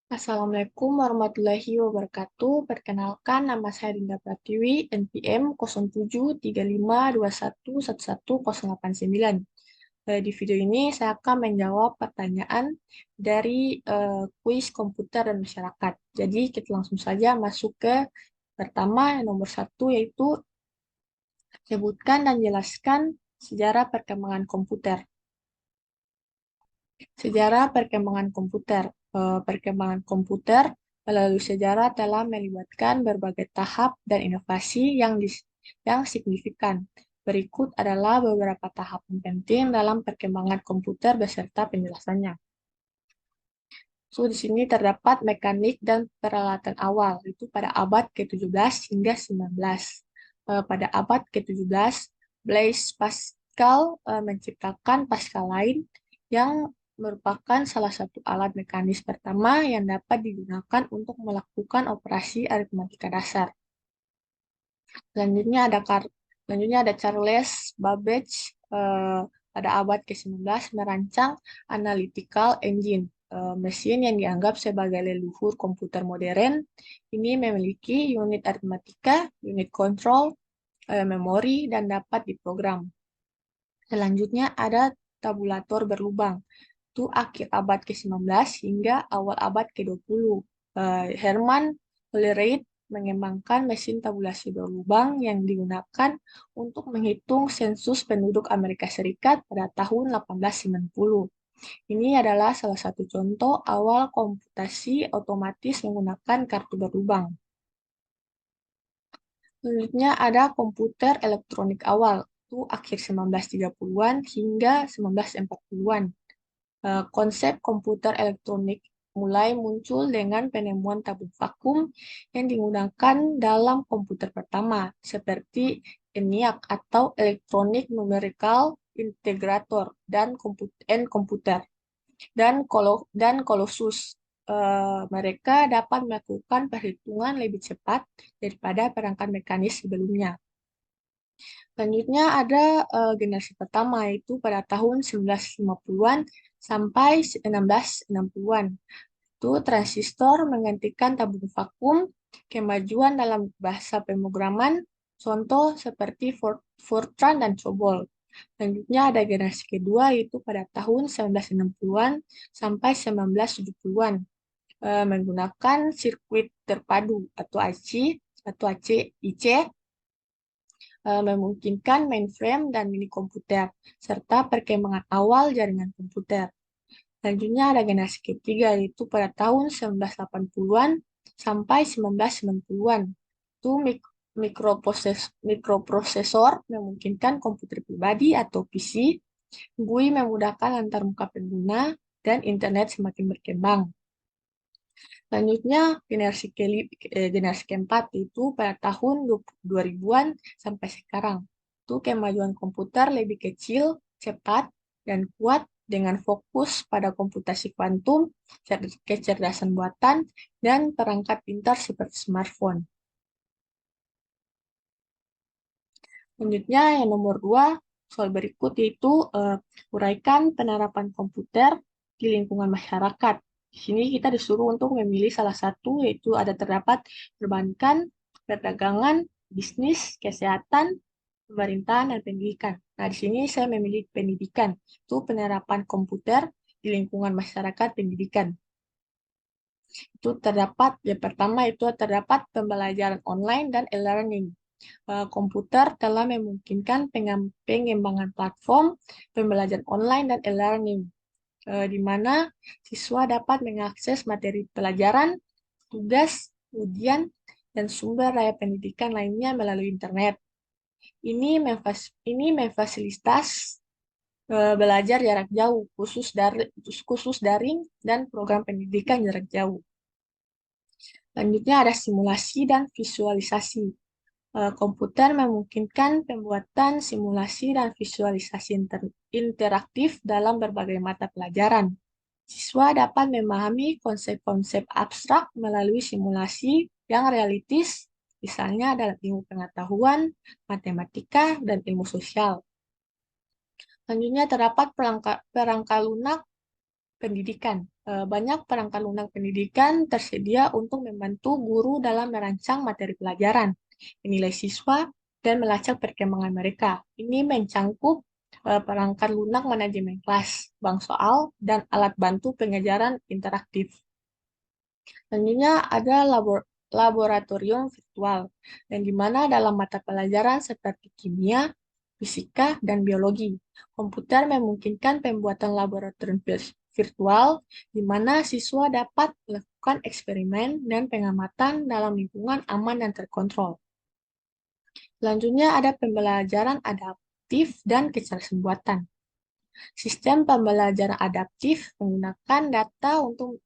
Assalamualaikum warahmatullahi wabarakatuh. Perkenalkan, nama saya Dinda Pratiwi, NPM 077521111089. Di video ini saya akan menjawab pertanyaan dari kuis komputer dan masyarakat. Jadi kita langsung saja masuk ke pertama, yang nomor satu, yaitu sebutkan dan jelaskan sejarah perkembangan komputer. Sejarah perkembangan komputer. Perkembangan komputer melalui sejarah telah melibatkan berbagai tahap dan inovasi yang signifikan. Berikut adalah beberapa tahapan penting dalam perkembangan komputer beserta penjelasannya. So, di sini terdapat mekanik dan peralatan awal, itu pada abad ke-17 hingga 19. Pada abad ke-17, Blaise Pascal menciptakan Pascal lain yang merupakan salah satu alat mekanis pertama yang dapat digunakan untuk melakukan operasi aritmatika dasar. Selanjutnya ada Charles Babbage pada abad ke-19 merancang analytical engine, mesin yang dianggap sebagai leluhur komputer modern. Ini memiliki unit aritmatika, unit kontrol, memori, dan dapat diprogram. Selanjutnya ada tabulator berlubang. Itu akhir abad ke-19 hingga awal abad ke-20. Herman Hollerith mengembangkan mesin tabulasi berlubang yang digunakan untuk menghitung sensus penduduk Amerika Serikat pada tahun 1890. Ini adalah salah satu contoh awal komputasi otomatis menggunakan kartu berlubang. Selanjutnya ada komputer elektronik awal, itu akhir 1930-an hingga 1940-an. Konsep komputer elektronik mulai muncul dengan penemuan tabung vakum yang digunakan dalam komputer pertama, seperti ENIAC atau Electronic Numerical Integrator dan komputer dan Colossus. Mereka dapat melakukan perhitungan lebih cepat daripada perangkat mekanis sebelumnya. Selanjutnya ada generasi pertama, yaitu pada tahun 1950-an sampai 1660-an. Itu transistor menggantikan tabung vakum, kemajuan dalam bahasa pemrograman, contoh seperti Fortran dan COBOL. Selanjutnya ada generasi kedua, yaitu pada tahun 1960-an sampai 1970-an, menggunakan sirkuit terpadu atau IC, memungkinkan mainframe dan mini komputer, serta perkembangan awal jaringan komputer. Selanjutnya ada generasi ketiga, yaitu pada tahun 1980-an sampai 1990-an. Itu mikroprosesor memungkinkan komputer pribadi atau PC, GUI memudahkan antarmuka pengguna, dan internet semakin berkembang. Selanjutnya, generasi keempat itu pada tahun 2000-an sampai sekarang. Itu kemajuan komputer lebih kecil, cepat, dan kuat dengan fokus pada komputasi kuantum, kecerdasan buatan, dan perangkat pintar seperti smartphone. Selanjutnya, yang nomor 2, soal berikut yaitu uraikan penerapan komputer di lingkungan masyarakat. Di sini kita disuruh untuk memilih salah satu, yaitu ada terdapat perbankan, perdagangan, bisnis, kesehatan, pemerintahan, dan pendidikan. Nah, di sini saya memilih pendidikan. Itu penerapan komputer di lingkungan masyarakat pendidikan. Itu terdapat, yang pertama itu terdapat pembelajaran online dan e-learning. Komputer telah memungkinkan pengembangan platform pembelajaran online dan e-learning, di mana siswa dapat mengakses materi pelajaran, tugas, ujian, dan sumber daya pendidikan lainnya melalui internet. Ini memfasilitas belajar jarak jauh, khusus daring, dan program pendidikan jarak jauh. Selanjutnya ada simulasi dan visualisasi. Komputer memungkinkan pembuatan simulasi dan visualisasi interaktif dalam berbagai mata pelajaran. Siswa dapat memahami konsep-konsep abstrak melalui simulasi yang realistis, misalnya dalam ilmu pengetahuan, matematika, dan ilmu sosial. Selanjutnya terdapat perangkat lunak Pendidikan. Banyak perangkat lunak pendidikan tersedia untuk membantu guru dalam merancang materi pelajaran, menilai siswa, dan melacak perkembangan mereka. Ini mencangkup perangkat lunak manajemen kelas, bank soal, dan alat bantu pengajaran interaktif. Selanjutnya ada laboratorium virtual, yang di mana dalam mata pelajaran seperti kimia, fisika, dan biologi, komputer memungkinkan pembuatan laboratorium virtual di mana siswa dapat melakukan eksperimen dan pengamatan dalam lingkungan aman dan terkontrol. Selanjutnya ada pembelajaran adaptif dan kecerdasan buatan. Sistem pembelajaran adaptif menggunakan data untuk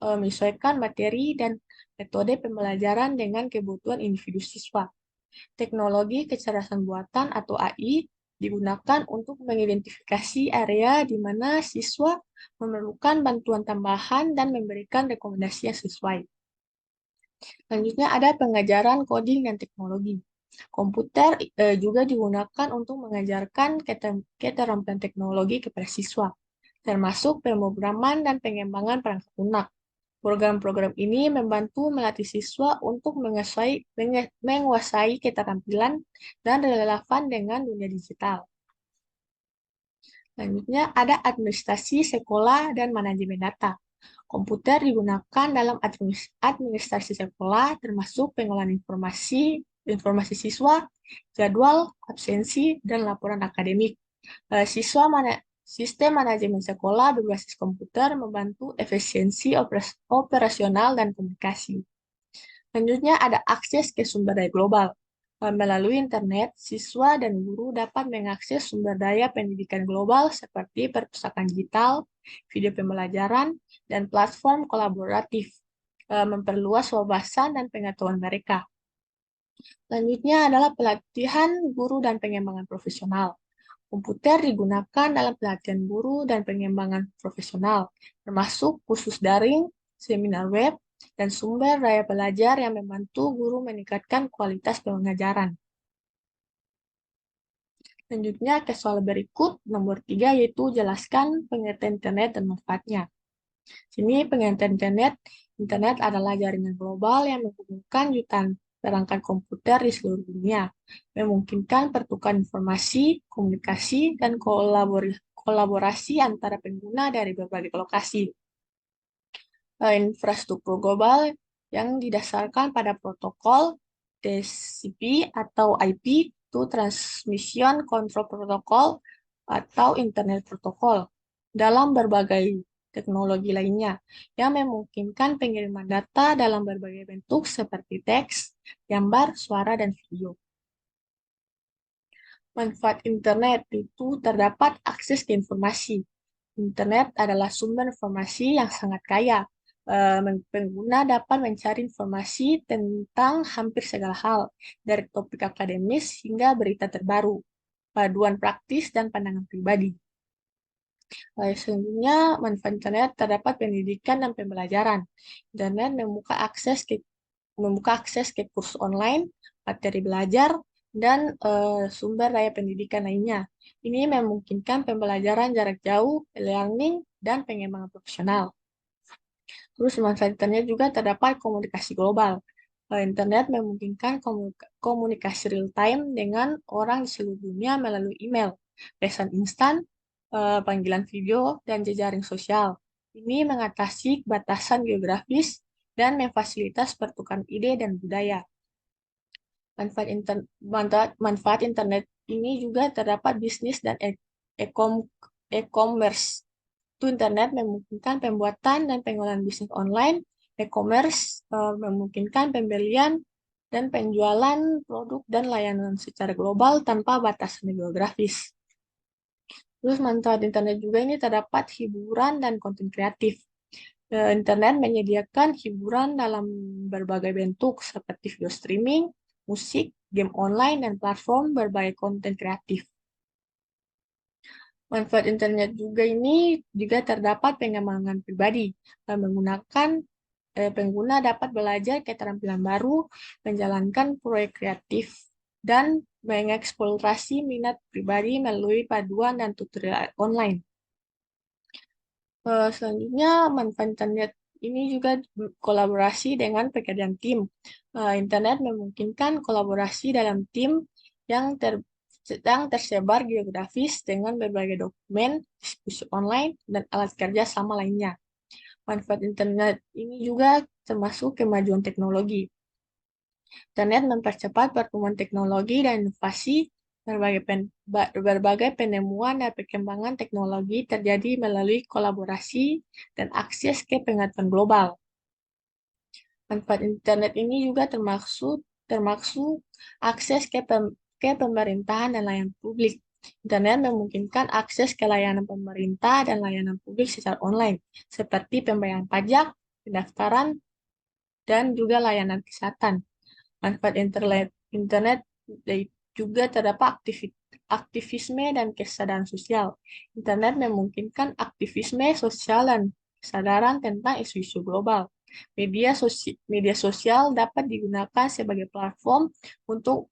menyesuaikan materi dan metode pembelajaran dengan kebutuhan individu siswa. Teknologi kecerdasan buatan atau AI digunakan untuk mengidentifikasi area di mana siswa memerlukan bantuan tambahan dan memberikan rekomendasi yang sesuai. Selanjutnya ada pengajaran coding dan teknologi. Komputer juga digunakan untuk mengajarkan keterampilan teknologi kepada siswa, termasuk pemrograman dan pengembangan perangkat lunak. Program-program ini membantu melatih siswa untuk menguasai keterampilan dan relevan dengan dunia digital. Selanjutnya ada administrasi sekolah dan manajemen data. Komputer digunakan dalam administrasi sekolah, termasuk pengolahan informasi siswa, jadwal, absensi, dan laporan akademik. Sistem manajemen sekolah berbasis komputer membantu efisiensi operasional dan komunikasi. Selanjutnya ada akses ke sumber daya global. Melalui internet, siswa dan guru dapat mengakses sumber daya pendidikan global seperti perpustakaan digital, video pembelajaran, dan platform kolaboratif, memperluas wawasan dan pengetahuan mereka. Selanjutnya adalah pelatihan guru dan pengembangan profesional. Komputer digunakan dalam pelatihan guru dan pengembangan profesional, termasuk kursus daring, seminar web, dan sumber daya belajar yang membantu guru meningkatkan kualitas pengajaran. Selanjutnya ke soal berikut, nomor 3, yaitu jelaskan pengertian internet dan manfaatnya. Sini pengertian internet adalah jaringan global yang menghubungkan jutaan perangkat komputer di seluruh dunia, memungkinkan pertukaran informasi, komunikasi, dan kolaborasi antara pengguna dari berbagai lokasi. Infrastruktur global yang didasarkan pada protokol TCP atau IP, itu Transmission Control Protocol atau Internet Protocol, dalam berbagai teknologi lainnya yang memungkinkan pengiriman data dalam berbagai bentuk seperti teks, gambar, suara, dan video. Manfaat internet itu terdapat akses ke informasi. Internet adalah sumber informasi yang sangat kaya. Pengguna dapat mencari informasi tentang hampir segala hal, dari topik akademis hingga berita terbaru, paduan praktis, dan pandangan pribadi. Selanjutnya, manfaat internet terdapat pendidikan dan pembelajaran. Internet membuka akses ke kursus online, materi belajar, dan sumber daya pendidikan lainnya. Ini memungkinkan pembelajaran jarak jauh, e-learning, dan pengembangan profesional. Terus manfaat internet juga terdapat komunikasi global. Internet memungkinkan komunikasi real-time dengan orang di seluruh dunia melalui email, pesan instan, panggilan video, dan jejaring sosial. Ini mengatasi batasan geografis dan memfasilitas pertukaran ide dan budaya. Manfaat internet ini juga terdapat bisnis dan e-commerce. Itu internet memungkinkan pembuatan dan pengolahan bisnis online, e-commerce memungkinkan pembelian dan penjualan produk dan layanan secara global tanpa batasan geografis. Terus manfaat internet juga ini terdapat hiburan dan konten kreatif. Internet menyediakan hiburan dalam berbagai bentuk seperti video streaming, musik, game online, dan platform berbagai konten kreatif. Manfaat internet juga ini juga terdapat pengembangan pribadi. Menggunakan pengguna dapat belajar keterampilan baru, menjalankan proyek kreatif, dan mengeksplorasi minat pribadi melalui paduan dan tutorial online. Selanjutnya, manfaat internet ini juga kolaborasi dengan pekerjaan tim. Internet memungkinkan kolaborasi dalam tim yang sedang tersebar geografis dengan berbagai dokumen, diskusi online, dan alat kerja sama lainnya. Manfaat internet ini juga termasuk kemajuan teknologi. Internet mempercepat perkembangan teknologi dan inovasi. Berbagai penemuan dan perkembangan teknologi terjadi melalui kolaborasi dan akses ke pengetahuan global. Manfaat internet ini juga termasuk termasuk akses ke pemerintahan dan layanan publik. Internet memungkinkan akses ke layanan pemerintah dan layanan publik secara online, seperti pembayaran pajak, pendaftaran, dan juga layanan kesehatan. Manfaat internet juga terdapat aktivisme dan kesadaran sosial. Internet memungkinkan aktivisme sosial dan kesadaran tentang isu-isu global. Media sosial dapat digunakan sebagai platform untuk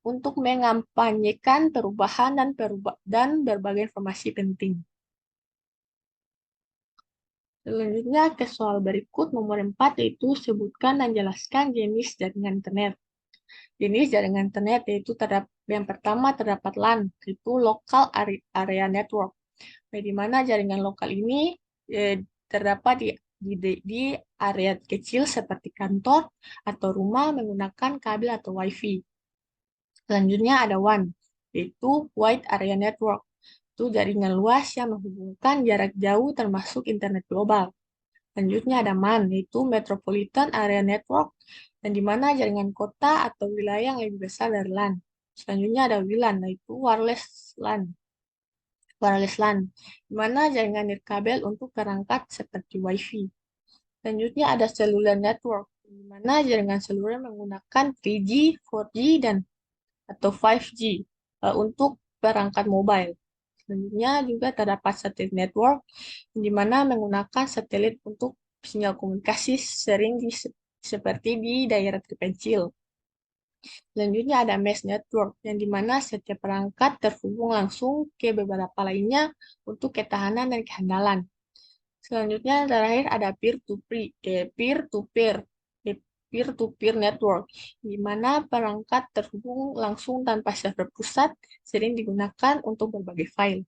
untuk mengampanyekan perubahan dan berbagai informasi penting. Selanjutnya ke soal berikut nomor 4 yaitu sebutkan dan jelaskan jenis jaringan internet. Jenis jaringan internet yaitu yang pertama terdapat LAN, yaitu Local Area Network, di mana jaringan lokal ini terdapat di area kecil seperti kantor atau rumah menggunakan kabel atau WiFi. Selanjutnya ada WAN, yaitu Wide Area Network, itu jaringan luas yang menghubungkan jarak jauh termasuk internet global. Selanjutnya ada MAN, yaitu Metropolitan Area Network, dan di mana jaringan kota atau wilayah yang lebih besar dari LAN. Selanjutnya ada WLAN, yaitu Wireless LAN, di mana jaringan nirkabel untuk perangkat seperti WiFi. Selanjutnya ada Cellular Network, di mana jaringan seluler menggunakan 3G, 4G, dan atau 5G untuk perangkat mobile. Selanjutnya juga terdapat satelit network, di mana menggunakan satelit untuk sinyal komunikasi sering seperti di daerah terpencil. Selanjutnya ada mesh network, yang di mana setiap perangkat terhubung langsung ke beberapa lainnya untuk ketahanan dan kehandalan. Selanjutnya terakhir ada peer-to-peer, peer-to-peer network, di mana perangkat terhubung langsung tanpa server pusat sering digunakan untuk berbagai file.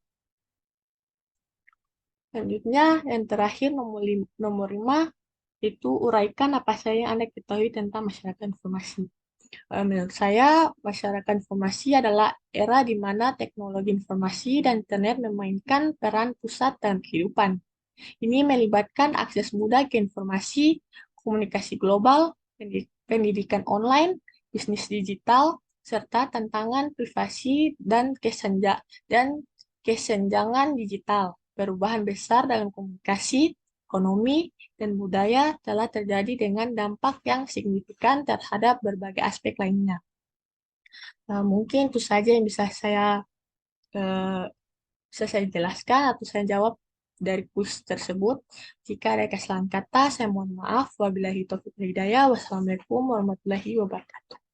Selanjutnya, yang terakhir nomor 5, itu uraikan apa saja yang Anda ketahui tentang masyarakat informasi. Menurut saya, masyarakat informasi adalah era di mana teknologi informasi dan internet memainkan peran pusat dalam kehidupan. Ini melibatkan akses mudah ke informasi, komunikasi global, pendidikan online, bisnis digital, serta tantangan privasi dan kesenjangan digital. Perubahan besar dalam komunikasi, ekonomi, dan budaya telah terjadi dengan dampak yang signifikan terhadap berbagai aspek lainnya. Mungkin itu saja yang eh, bisa saya jelaskan atau saya jawab dari kuis tersebut. Jika ada kesalahan kata, saya mohon maaf. Wabillahi taufiq wal hidayah. Wassalamualaikum warahmatullahi wabarakatuh.